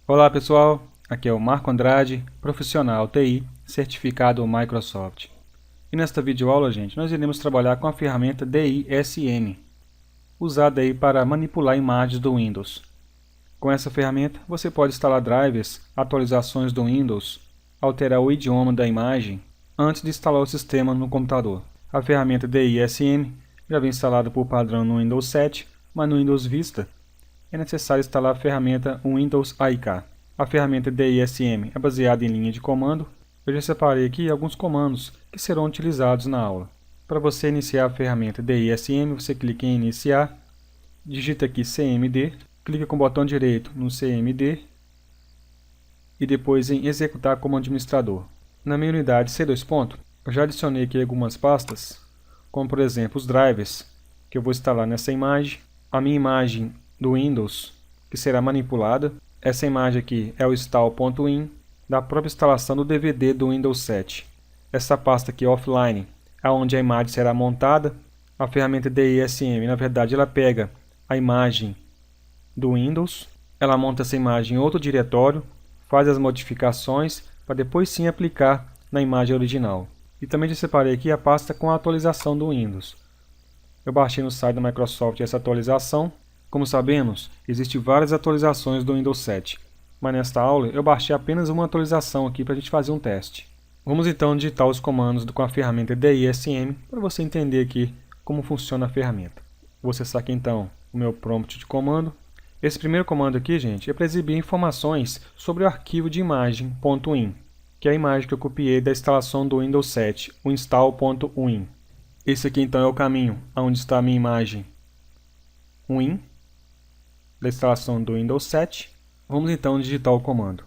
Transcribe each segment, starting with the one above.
Olá pessoal, aqui é o Marco Andrade, profissional TI, certificado Microsoft. E nesta videoaula, gente, nós iremos trabalhar com a ferramenta DISM, usada aí para manipular imagens do Windows. Com essa ferramenta, você pode instalar drivers, atualizações do Windows, alterar o idioma da imagem, antes de instalar o sistema no computador. A ferramenta DISM já vem instalada por padrão no Windows 7, mas no Windows Vista é necessário instalar a ferramenta Windows AIK. A ferramenta DISM é baseada em linha de comando. Eu já separei aqui alguns comandos que serão utilizados na aula. Para você iniciar a ferramenta DISM, você clica em Iniciar, digita aqui CMD, clica com o botão direito no CMD e depois em Executar como administrador. Na minha unidade C2 ponto, eu já adicionei aqui algumas pastas, como por exemplo os drivers, que eu vou instalar nessa imagem, a minha imagem do Windows, que será manipulada. Essa imagem aqui é o install.in, da própria instalação do DVD do Windows 7. Essa pasta aqui offline é onde a imagem será montada. A ferramenta DISM, na verdade, ela pega a imagem do Windows, ela monta essa imagem em outro diretório, faz as modificações para depois sim aplicar na imagem original. E também já separei aqui a pasta com a atualização do Windows. Eu baixei no site da Microsoft essa atualização. Como sabemos, existem várias atualizações do Windows 7, mas nesta aula eu baixei apenas uma atualização aqui para a gente fazer um teste. Vamos então digitar os comandos com a ferramenta DISM para você entender aqui como funciona a ferramenta. Vou acessar aqui então o meu prompt de comando. Esse primeiro comando aqui, gente, é para exibir informações sobre o arquivo de imagem .in, que é a imagem que eu copiei da instalação do Windows 7, o install.win. Esse aqui então é o caminho onde está a minha imagem Win, da instalação do Windows 7. Vamos então digitar o comando.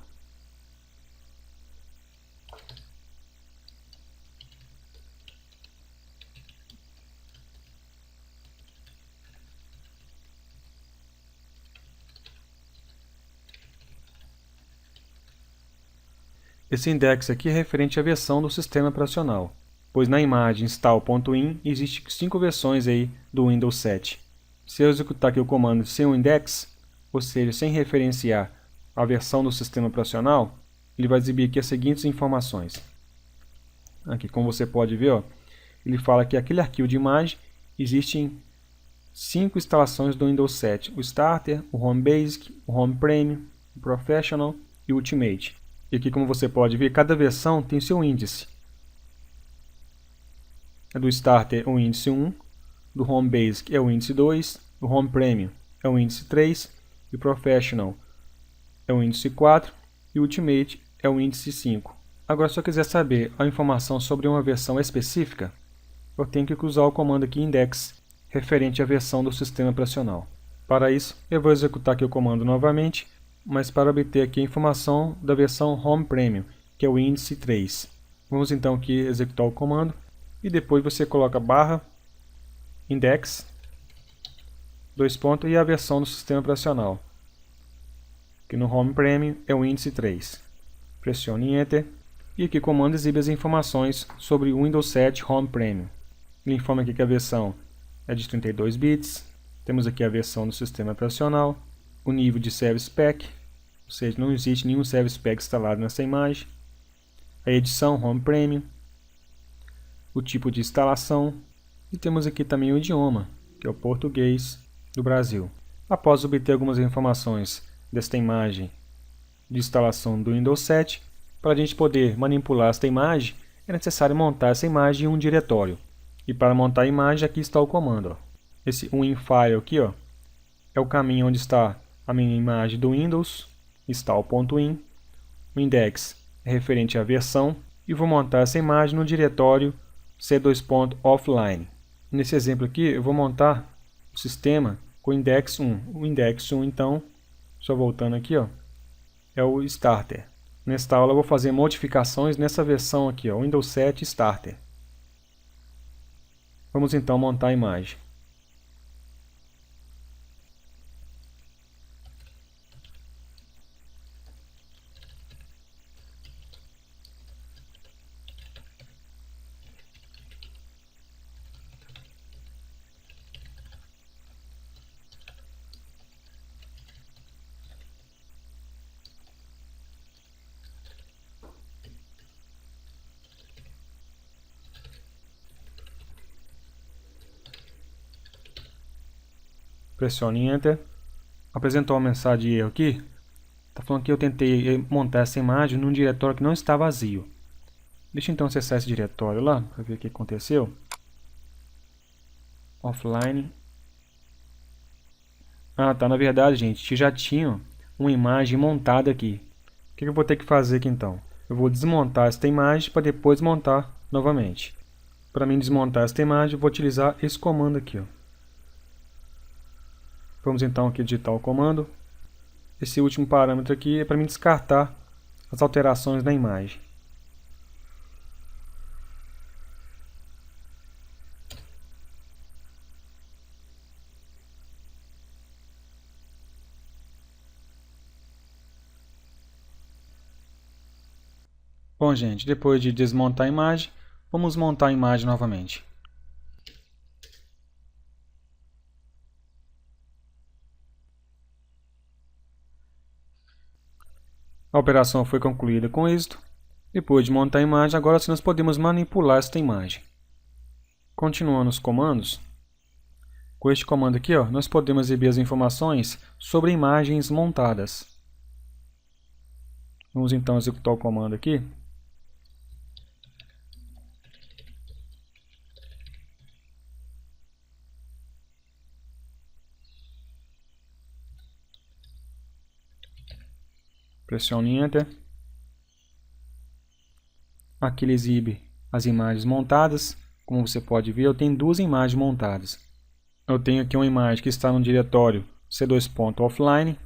Esse index aqui é referente à versão do sistema operacional, pois na imagem install.in existem 5 versões aí do Windows 7. Se eu executar aqui o comando sem o index, ou seja, sem referenciar a versão do sistema operacional, ele vai exibir aqui as seguintes informações. Aqui, como você pode ver, ó, ele fala que aquele arquivo de imagem existem 5 instalações do Windows 7, o Starter, o Home Basic, o Home Premium, o Professional e o Ultimate. E aqui, como você pode ver, cada versão tem seu índice. A do Starter é o índice 1, do Home Basic é o índice 2, o Home Premium é o índice 3, e o Professional é o índice 4 e o Ultimate é o índice 5. Agora, se eu quiser saber a informação sobre uma versão específica, eu tenho que usar o comando aqui index, referente à versão do sistema operacional. Para isso, eu vou executar aqui o comando novamente, mas para obter aqui a informação da versão Home Premium, que é o índice 3. Vamos então aqui executar o comando, e depois você coloca barra, index, dois pontos, e a versão do sistema operacional, que no Home Premium é o índice 3. Pressione Enter, e aqui o comando exibe as informações sobre o Windows 7 Home Premium. Ele informa aqui que a versão é de 32 bits, temos aqui a versão do sistema operacional, o nível de Service Pack, ou seja, não existe nenhum Service Pack instalado nessa imagem, a edição Home Premium, o tipo de instalação, e temos aqui também o idioma, que é o português do Brasil. Após obter algumas informações desta imagem de instalação do Windows 7, para a gente poder manipular esta imagem, é necessário montar essa imagem em um diretório. E para montar a imagem, aqui está o comando. Ó. Esse WinFile aqui, ó, é o caminho onde está a minha imagem do Windows, install.in. O index é referente à versão, e vou montar essa imagem no diretório C2.offline. Nesse exemplo aqui, eu vou montar o sistema com o index 1. O index 1, então, só voltando aqui, ó, é o Starter. Nesta aula eu vou fazer modificações nessa versão aqui, ó, Windows 7 Starter. Vamos então montar a imagem. Pressione Enter. Apresentou uma mensagem de erro aqui. Está falando que eu tentei montar essa imagem num diretório que não está vazio. Deixa eu então acessar esse diretório lá, para ver o que aconteceu. Offline. Ah, tá. Na verdade, gente, já tinha uma imagem montada aqui. O que eu vou ter que fazer aqui então? Eu vou desmontar esta imagem para depois montar novamente. Para mim desmontar esta imagem, eu vou utilizar esse comando aqui, ó. Vamos então aqui digitar o comando. Esse último parâmetro aqui é para mim descartar as alterações na imagem. Bom, gente, depois de desmontar a imagem, vamos montar a imagem novamente. A operação foi concluída com êxito. Depois de montar a imagem, agora sim nós podemos manipular esta imagem. Continuando os comandos, com este comando aqui, ó, nós podemos exibir as informações sobre imagens montadas. Vamos então executar o comando aqui. Pressione Enter. Aqui ele exibe as imagens montadas. Como você pode ver, eu tenho duas imagens montadas. Eu tenho aqui uma imagem que está no diretório c2.offline,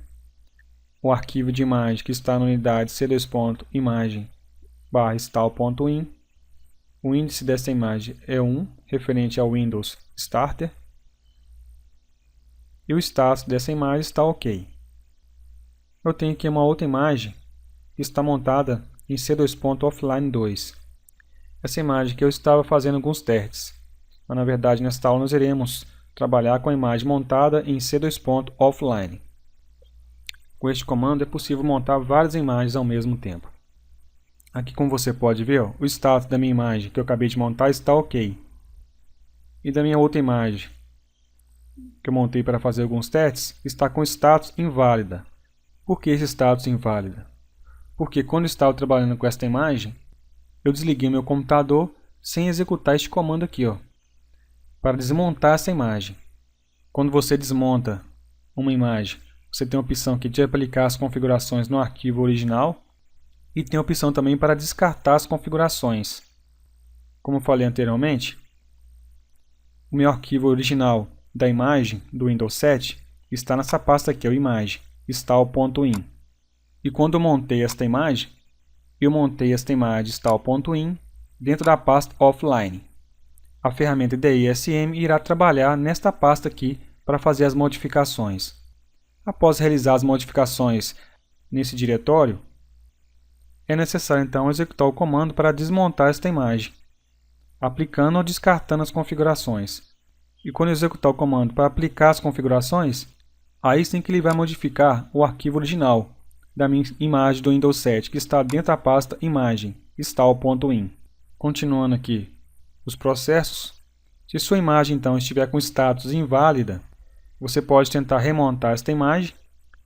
o arquivo de imagem que está na unidade c2.imagem/install.in. O índice dessa imagem é 1, referente ao Windows Starter. E o status dessa imagem está OK. Eu tenho aqui uma outra imagem que está montada em c2.offline 2. Essa imagem que eu estava fazendo alguns testes. Mas na verdade nesta aula nós iremos trabalhar com a imagem montada em c2.offline. Com este comando é possível montar várias imagens ao mesmo tempo. Aqui, como você pode ver, ó, o status da minha imagem que eu acabei de montar está OK. E da minha outra imagem que eu montei para fazer alguns testes está com status inválida. Por que esse status inválida? Porque quando eu estava trabalhando com esta imagem, eu desliguei meu computador sem executar este comando aqui, ó, para desmontar essa imagem. Quando você desmonta uma imagem, você tem a opção aqui de aplicar as configurações no arquivo original e tem a opção também para descartar as configurações. Como eu falei anteriormente, o meu arquivo original da imagem do Windows 7 está nessa pasta aqui, a imagem, install.in. E quando eu montei esta imagem install.in dentro da pasta offline. A ferramenta DISM irá trabalhar nesta pasta aqui para fazer as modificações. Após realizar as modificações nesse diretório, é necessário então executar o comando para desmontar esta imagem, aplicando ou descartando as configurações. E quando executar o comando para aplicar as configurações, aí sim que ele vai modificar o arquivo original da minha imagem do Windows 7, que está dentro da pasta imagem, install.in. Continuando aqui os processos, se sua imagem então estiver com status inválida, você pode tentar remontar esta imagem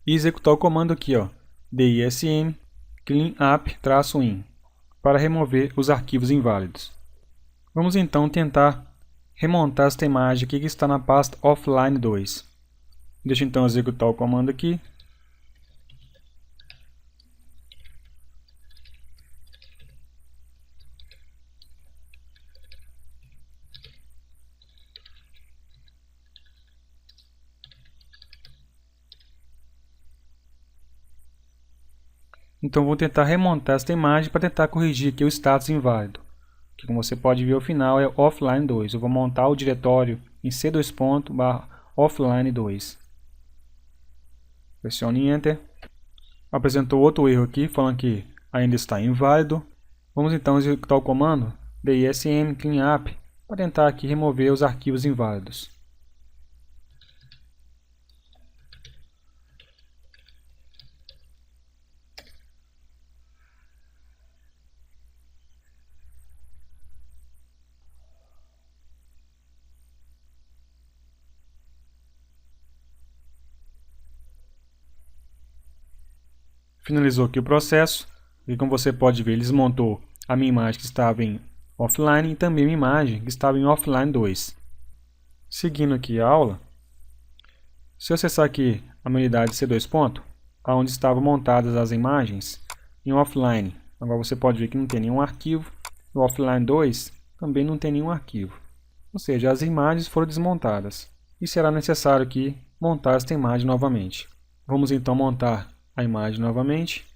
e executar o comando aqui, ó, DISM cleanup-in, para remover os arquivos inválidos. Vamos então tentar remontar esta imagem aqui que está na pasta offline 2. Deixa eu então executar o comando aqui. Então vou tentar remontar esta imagem para tentar corrigir aqui o status inválido. Que, como você pode ver, o final é offline 2. Eu vou montar o diretório em c2.offline 2. Pressione Enter. Apresentou outro erro aqui, falando que ainda está inválido. Vamos então executar o comando DISM cleanup para tentar aqui remover os arquivos inválidos. Finalizou aqui o processo. E como você pode ver, ele desmontou a minha imagem que estava em offline e também a minha imagem que estava em offline 2. Seguindo aqui a aula, se eu acessar aqui a minha unidade C2 ponto, onde estavam montadas as imagens em offline, agora você pode ver que não tem nenhum arquivo. No offline 2 também não tem nenhum arquivo. Ou seja, as imagens foram desmontadas. E será necessário aqui montar esta imagem novamente. Vamos então montar a imagem novamente.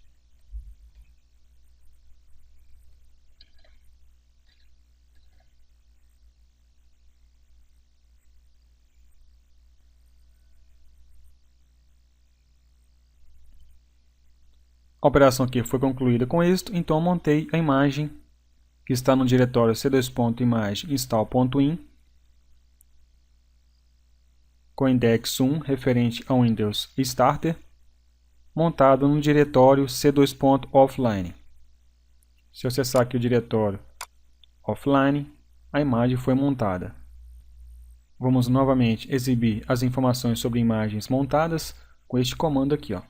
A operação aqui foi concluída com êxito, então eu montei a imagem que está no diretório c2.image install.in com index 1 referente ao Windows Starter, montado no diretório c2.offline. Se eu acessar aqui o diretório offline, a imagem foi montada. Vamos novamente exibir as informações sobre imagens montadas com este comando aqui, ó.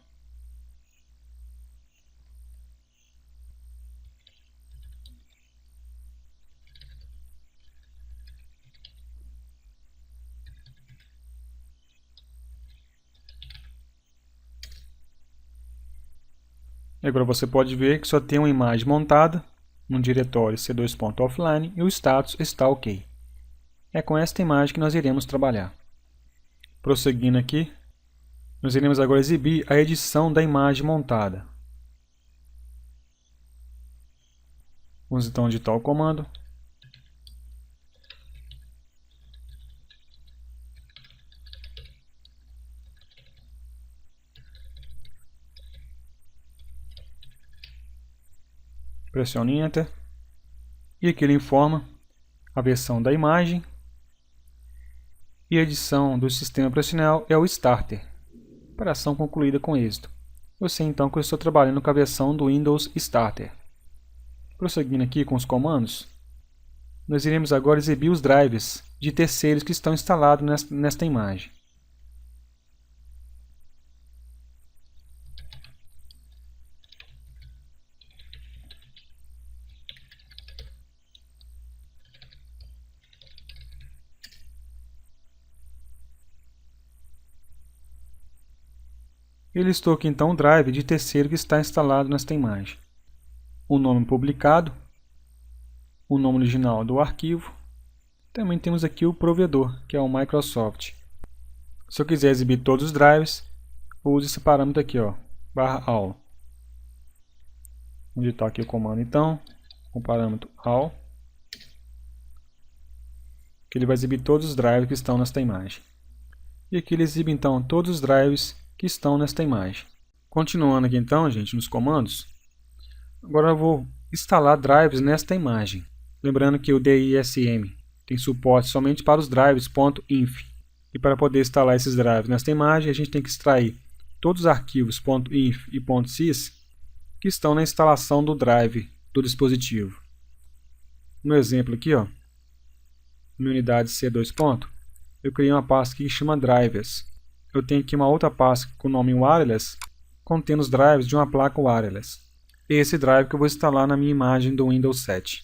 E agora você pode ver que só tem uma imagem montada no diretório c2.offline e o status está ok. É com esta imagem que nós iremos trabalhar. Prosseguindo aqui, nós iremos agora exibir a edição da imagem montada. Vamos então digitar o comando. Pressione Enter. E aqui ele informa a versão da imagem. E a edição do sistema operacional é o Starter. Operação concluída com êxito. Eu sei então que eu estou trabalhando com a versão do Windows Starter. Prosseguindo aqui com os comandos, nós iremos agora exibir os drivers de terceiros que estão instalados nesta imagem. Eu listou aqui então o drive de terceiro que está instalado nesta imagem. O nome publicado, o nome original do arquivo. Também temos aqui o provedor, que é o Microsoft. Se eu quiser exibir todos os drives, eu uso esse parâmetro aqui, ó, /all. Vou digitar aqui o comando então, com o parâmetro all, que ele vai exibir todos os drives que estão nesta imagem. E aqui ele exibe então todos os drives que estão nesta imagem. Continuando aqui então, gente, nos comandos, agora eu vou instalar drives nesta imagem. Lembrando que o DISM tem suporte somente para os drives .inf. E para poder instalar esses drives nesta imagem, a gente tem que extrair todos os arquivos .inf e .sys que estão na instalação do drive do dispositivo. No exemplo aqui, ó, na unidade C2 ponto, eu criei uma pasta aqui que chama drivers. Eu tenho aqui uma outra pasta com o nome wireless, contendo os drives de uma placa wireless. Esse drive que eu vou instalar na minha imagem do Windows 7.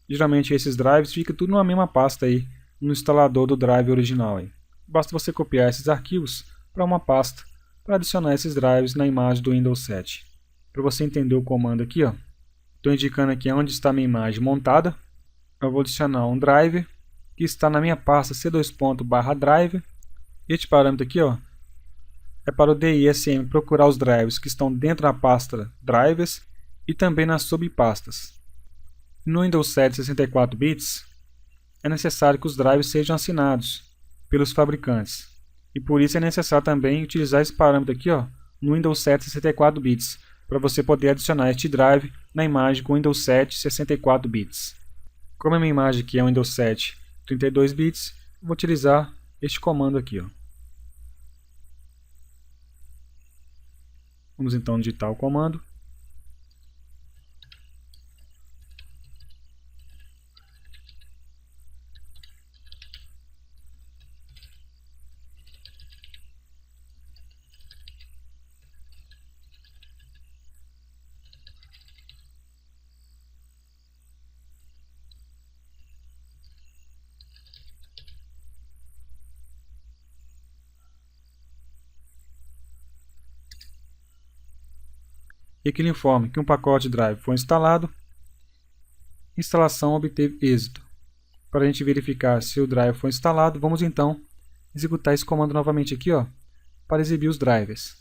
Geralmente esses drives ficam tudo na mesma pasta aí, no instalador do drive original aí. Basta você copiar esses arquivos para uma pasta para adicionar esses drives na imagem do Windows 7. Para você entender o comando aqui, ó, estou indicando aqui onde está a minha imagem montada. Eu vou adicionar um drive que está na minha pasta c2.drive. Este parâmetro aqui, ó, é para o DISM procurar os drives que estão dentro da pasta drivers e também nas subpastas. No Windows 7 64 bits, é necessário que os drives sejam assinados pelos fabricantes. E por isso é necessário também utilizar esse parâmetro aqui, ó, no Windows 7 64 bits, para você poder adicionar este drive na imagem com Windows 7 64 bits. Como a minha imagem aqui é um Windows 7 32 bits, vou utilizar este comando aqui, ó. Vamos então digitar o comando. e que lhe informe que um pacote drive foi instalado. Instalação obteve êxito. Para a gente verificar se o drive foi instalado, vamos então executar esse comando novamente aqui, para exibir os drivers.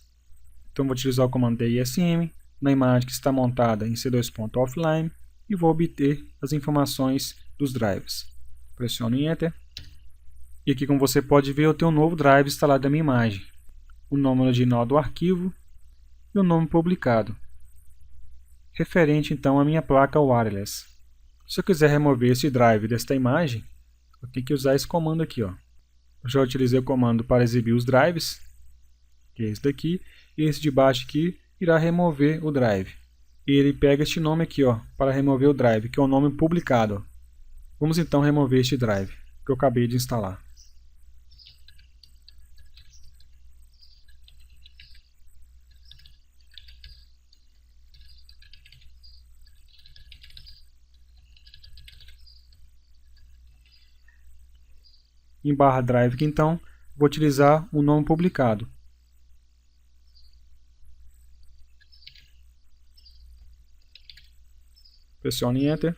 Então vou utilizar o comando DISM na imagem que está montada em C2.offline e vou obter as informações dos drivers. Pressiono em Enter. E aqui, como você pode ver, eu tenho um novo drive instalado na minha imagem. O nome original do arquivo e o nome publicado. Referente então à minha placa wireless. Se eu quiser remover esse drive desta imagem, eu tenho que usar esse comando aqui. Eu já utilizei o comando para exibir os drives, que é esse daqui, e esse de baixo aqui irá remover o drive. E ele pega este nome aqui, para remover o drive, que é o nome publicado. Vamos então remover este drive, que eu acabei de instalar. Em barra drive aqui, então, vou utilizar o nome publicado. Pressione Enter.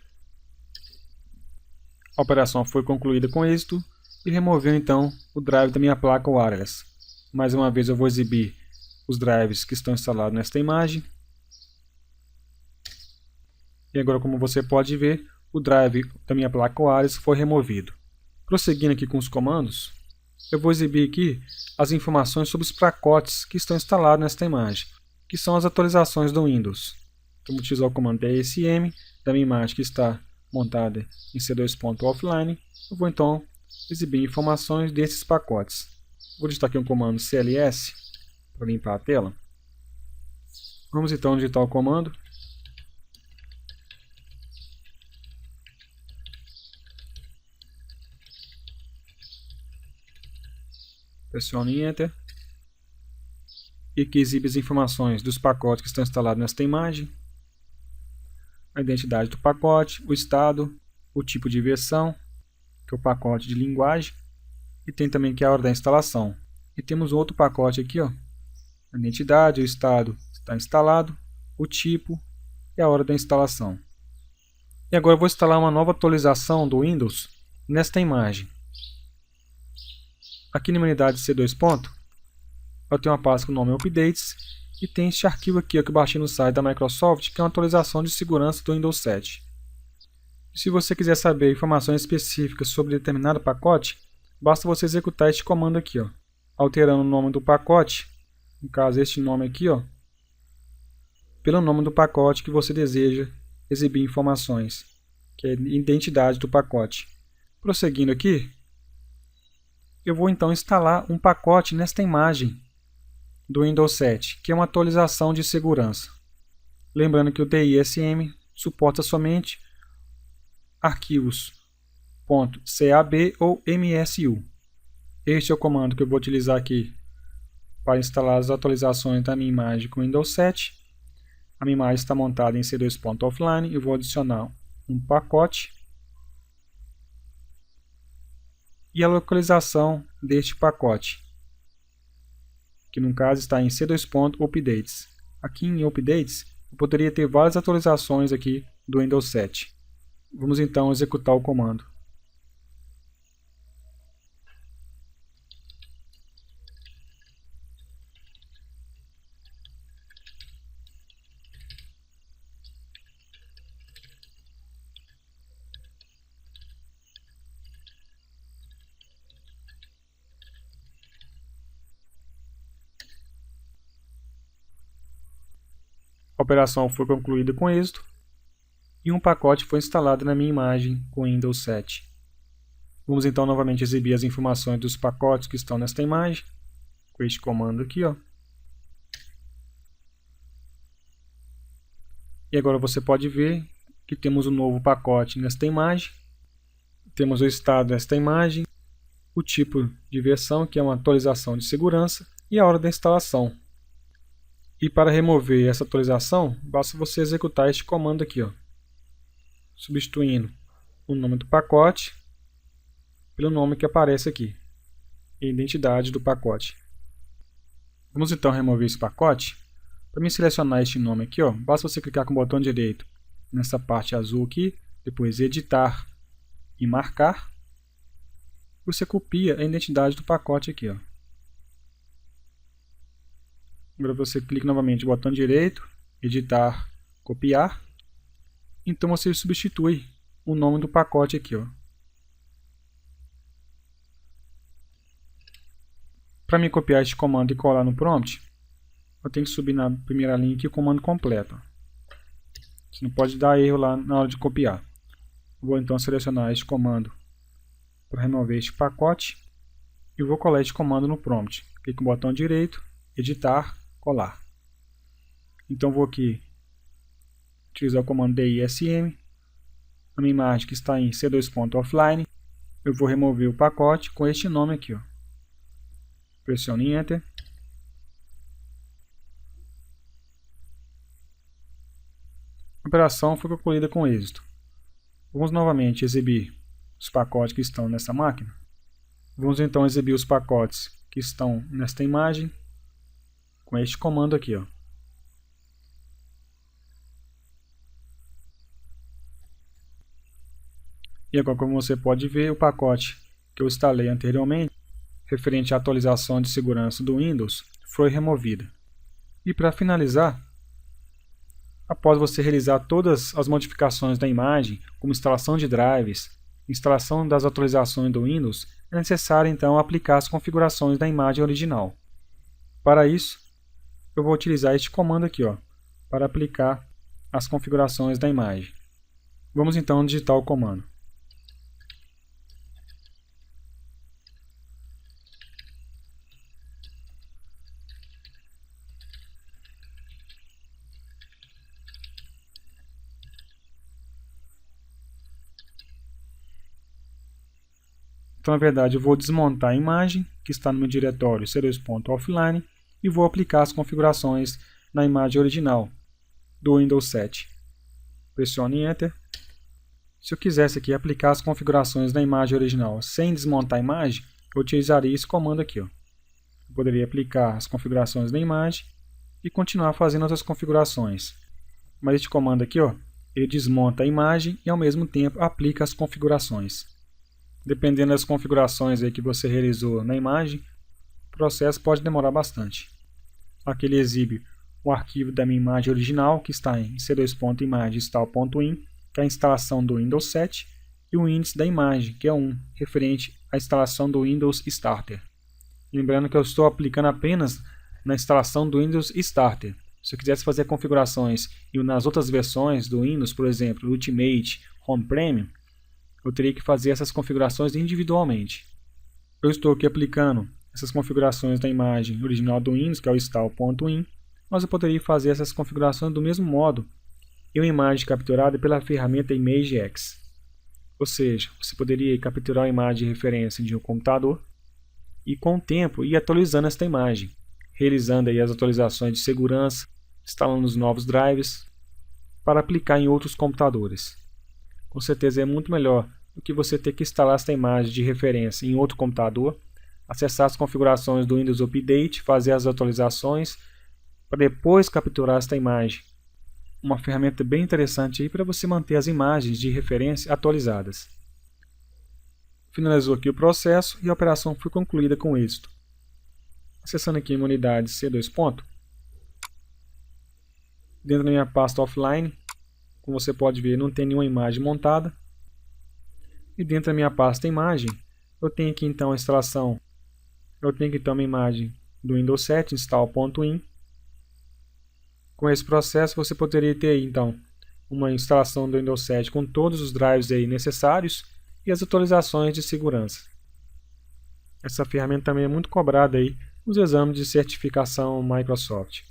A operação foi concluída com êxito e removeu então o drive da minha placa wireless. Mais uma vez eu vou exibir os drives que estão instalados nesta imagem. E agora, como você pode ver, o drive da minha placa wireless foi removido. Prosseguindo aqui com os comandos, eu vou exibir aqui as informações sobre os pacotes que estão instalados nesta imagem, que são as atualizações do Windows. Então, vou utilizar o comando DSM da minha imagem que está montada em C2.offline. Eu vou então exibir informações desses pacotes. Vou digitar aqui um comando CLS para limpar a tela. Vamos então digitar o comando. Pressione Enter. E aqui exibe as informações dos pacotes que estão instalados nesta imagem. A identidade do pacote, o estado, o tipo de versão, que é o pacote de linguagem, e tem também que a hora da instalação. E temos outro pacote aqui, a identidade, o estado está instalado, o tipo e a hora da instalação. E agora eu vou instalar uma nova atualização do Windows nesta imagem. Aqui na unidade C2. Eu tenho uma pasta com o nome Updates e tem este arquivo aqui que eu baixei no site da Microsoft, que é uma atualização de segurança do Windows 7. E se você quiser saber informações específicas sobre determinado pacote, basta você executar este comando aqui, alterando o nome do pacote, no caso este nome aqui, pelo nome do pacote que você deseja exibir informações, que é a identidade do pacote. Prosseguindo aqui, eu vou então instalar um pacote nesta imagem do Windows 7, que é uma atualização de segurança. Lembrando que o DISM suporta somente arquivos .cab ou MSU. Este é o comando que eu vou utilizar aqui para instalar as atualizações da minha imagem com Windows 7. A minha imagem está montada em C2.offline e vou adicionar um pacote e a localização deste pacote, que no caso está em C2.updates. Aqui em Updates, eu poderia ter várias atualizações aqui do Windows 7. Vamos então executar o comando. A operação foi concluída com êxito e um pacote foi instalado na minha imagem com Windows 7. Vamos então novamente exibir as informações dos pacotes que estão nesta imagem, com este comando aqui. E agora você pode ver que temos um novo pacote nesta imagem, temos o estado desta imagem, o tipo de versão, que é uma atualização de segurança, e a hora da instalação. E para remover essa atualização, basta você executar este comando aqui, substituindo o nome do pacote pelo nome que aparece aqui, e a identidade do pacote. Vamos então remover esse pacote. Para mim selecionar este nome aqui, ó, basta você clicar com o botão direito nessa parte azul aqui, depois editar e marcar. Você copia a identidade do pacote aqui, ó. Agora você clica novamente no botão direito, editar, copiar. Então você substitui o nome do pacote aqui, ó. Para me copiar este comando e colar no prompt, eu tenho que subir na primeira linha aqui o comando completo. Você não pode dar erro lá na hora de copiar. Vou então selecionar este comando para remover este pacote e vou colar este comando no prompt. Clique no botão direito, editar, colar. Então vou aqui utilizar o comando DISM. A minha imagem que está em C2.offline, eu vou remover o pacote com este nome aqui, ó. Pressione Enter. A operação foi concluída com êxito. Vamos novamente exibir os pacotes que estão nessa máquina. Vamos então exibir os pacotes que estão nesta imagem com este comando aqui, ó. E agora, como você pode ver, o pacote que eu instalei anteriormente, referente à atualização de segurança do Windows, foi removida. E para finalizar, após você realizar todas as modificações da imagem, como instalação de drives, instalação das atualizações do Windows, é necessário então aplicar as configurações da imagem original. Para isso, eu vou utilizar este comando aqui, ó, para aplicar as configurações da imagem. Vamos então digitar o comando. Então, na verdade, eu vou desmontar a imagem que está no meu diretório C2.offline e vou aplicar as configurações na imagem original do Windows 7. Pressione Enter. Se eu quisesse aqui aplicar as configurações na imagem original sem desmontar a imagem, eu utilizaria esse comando aqui, ó. Eu poderia aplicar as configurações na imagem e continuar fazendo outras configurações. Mas este comando aqui, ó, ele desmonta a imagem e ao mesmo tempo aplica as configurações. Dependendo das configurações aí que você realizou na imagem, o processo pode demorar bastante. Aqui ele exibe o arquivo da minha imagem original, que está em c2.image.install.in, que é a instalação do Windows 7, e o índice da imagem, que é 1, referente à instalação do Windows Starter. Lembrando que eu estou aplicando apenas na instalação do Windows Starter. Se eu quisesse fazer configurações nas outras versões do Windows, por exemplo, Ultimate, Home Premium, eu teria que fazer essas configurações individualmente. Eu estou aqui aplicando essas configurações da imagem original do Windows, que é o install.in, mas eu poderia fazer essas configurações do mesmo modo em uma imagem capturada pela ferramenta ImageX. Ou seja, você poderia capturar a imagem de referência de um computador e com o tempo ir atualizando esta imagem, realizando aí as atualizações de segurança, instalando os novos drives para aplicar em outros computadores. Com certeza é muito melhor do que você ter que instalar esta imagem de referência em outro computador, acessar as configurações do Windows Update, fazer as atualizações, para depois capturar esta imagem. Uma ferramenta bem interessante aí para você manter as imagens de referência atualizadas. Finalizou aqui o processo e a operação foi concluída com êxito. Acessando aqui em unidade C2. Dentro da minha pasta offline, como você pode ver, não tem nenhuma imagem montada. E dentro da minha pasta imagem, eu tenho aqui então a instalação. Eu tenho aqui então uma imagem do Windows 7, install.in. Com esse processo você poderia ter aí, então uma instalação do Windows 7 com todos os drives aí necessários e as atualizações de segurança. Essa ferramenta também é muito cobrada aí nos exames de certificação Microsoft.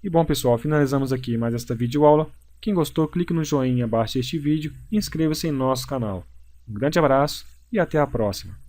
E bom pessoal, finalizamos aqui mais esta videoaula. Quem gostou, clique no joinha abaixo deste vídeo e inscreva-se em nosso canal. Um grande abraço e até a próxima.